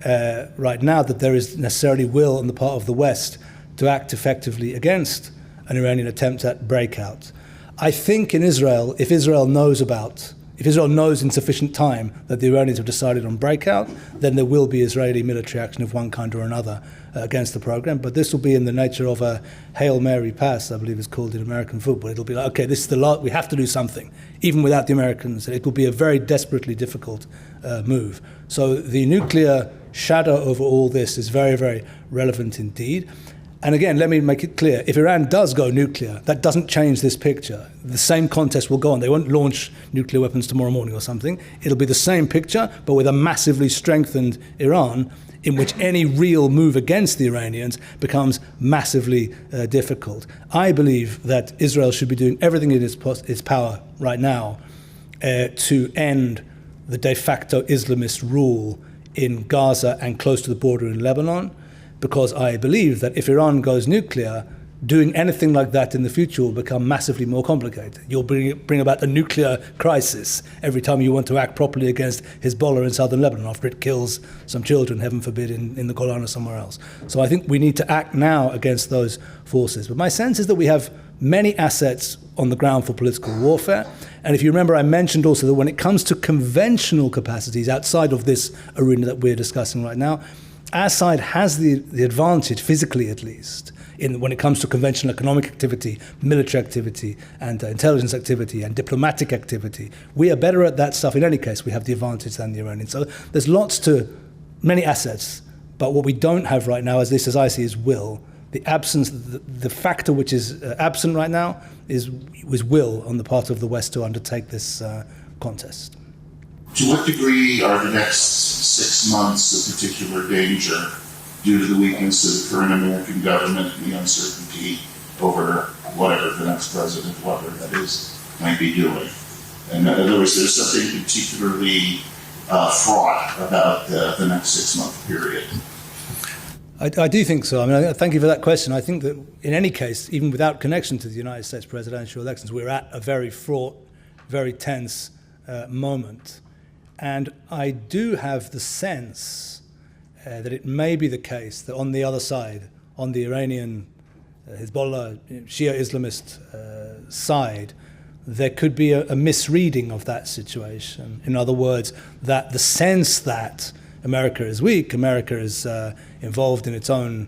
right now that there is necessarily will on the part of the West to act effectively against an Iranian attempt at breakout. I think in Israel, if Israel knows in sufficient time that the Iranians have decided on breakout, then there will be Israeli military action of one kind or another against the program. But this will be in the nature of a Hail Mary pass, I believe it's called in American football. It'll be like, okay, this is the lot, we have to do something, even without the Americans. It will be a very desperately difficult move. So the nuclear shadow over all this is very, very relevant indeed. And again, let me make it clear, if Iran does go nuclear, that doesn't change this picture. The same contest will go on. They won't launch nuclear weapons tomorrow morning or something. It'll be the same picture, but with a massively strengthened Iran in which any real move against the Iranians becomes massively difficult. I believe that Israel should be doing everything in its power right now to end the de facto Islamist rule in Gaza and close to the border in Lebanon, because I believe that if Iran goes nuclear, doing anything like that in the future will become massively more complicated. You'll bring about a nuclear crisis every time you want to act properly against Hezbollah in southern Lebanon after it kills some children, heaven forbid, in the Golan or somewhere else. So I think we need to act now against those forces. But my sense is that we have many assets on the ground for political warfare. And if you remember, I mentioned also that when it comes to conventional capacities outside of this arena that we're discussing right now, our side has the advantage, physically at least, when it comes to conventional economic activity, military activity, and intelligence activity, and diplomatic activity. We are better at that stuff in any case. We have the advantage than the Iranians. So there's many assets, but what we don't have right now, as I see, is will. The absence, the factor which is absent right now is will on the part of the West to undertake this contest. To what degree are the next 6 months of particular danger due to the weakness of the current American government and the uncertainty over whatever the next president, whatever that is, might be doing? In other words, there's something particularly fraught about the next 6-month period. I do think so. I mean, thank you for that question. I think that in any case, even without connection to the United States presidential elections, we're at a very fraught, very tense moment. And I do have the sense that it may be the case that on the other side, on the Iranian Hezbollah, Shia Islamist side, there could be a misreading of that situation. In other words, that the sense that America is weak, America is involved in its own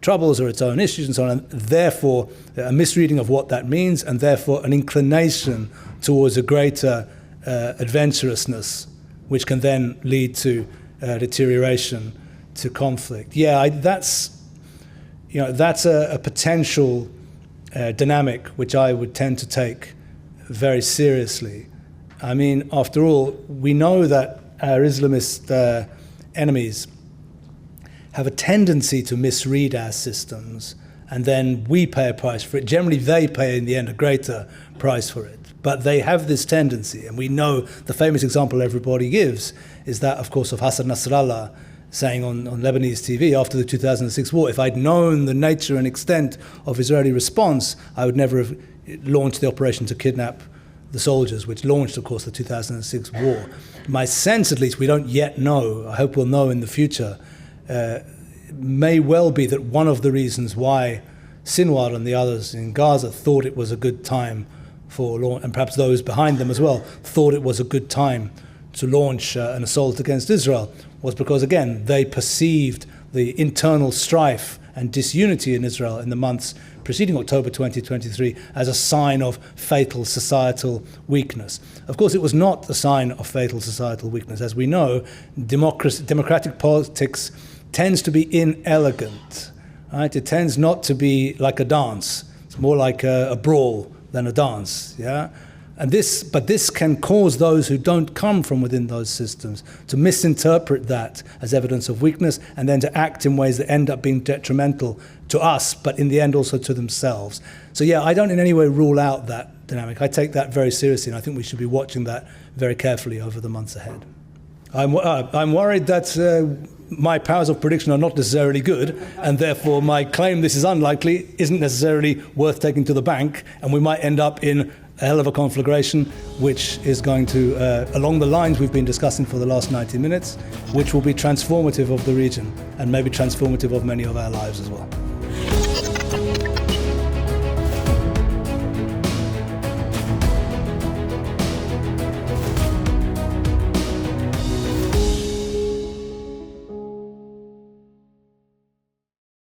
troubles or its own issues and so on, and therefore a misreading of what that means, and therefore an inclination towards a greater adventurousness, which can then lead to deterioration, to conflict. Yeah, that's a potential dynamic which I would tend to take very seriously. I mean, after all, we know that our Islamist enemies have a tendency to misread our systems, and then we pay a price for it. Generally, they pay in the end a greater price for it. But they have this tendency, and we know the famous example everybody gives is that, of course, of Hassan Nasrallah saying on Lebanese TV after the 2006 war, if I'd known the nature and extent of Israeli response, I would never have launched the operation to kidnap the soldiers, which launched, of course, the 2006 war. My sense, at least, we don't yet know, I hope we'll know in the future, may well be that one of the reasons why Sinwar and the others in Gaza thought it was a good time for launch, and perhaps those behind them as well, thought it was a good time to launch an assault against Israel, was because, again, they perceived the internal strife and disunity in Israel in the months preceding October 2023 as a sign of fatal societal weakness. Of course, it was not a sign of fatal societal weakness. As we know, democratic politics tends to be inelegant. Right? It tends not to be like a dance. It's more like a brawl than a dance. Yeah. But this can cause those who don't come from within those systems to misinterpret that as evidence of weakness, and then to act in ways that end up being detrimental to us, but in the end also to themselves. So yeah, I don't in any way rule out that dynamic. I take that very seriously, and I think we should be watching that very carefully over the months ahead. I'm worried that my powers of prediction are not necessarily good, and therefore my claim this is unlikely isn't necessarily worth taking to the bank, and we might end up in a hell of a conflagration, which is going to, along the lines we've been discussing for the last 90 minutes, which will be transformative of the region and maybe transformative of many of our lives as well.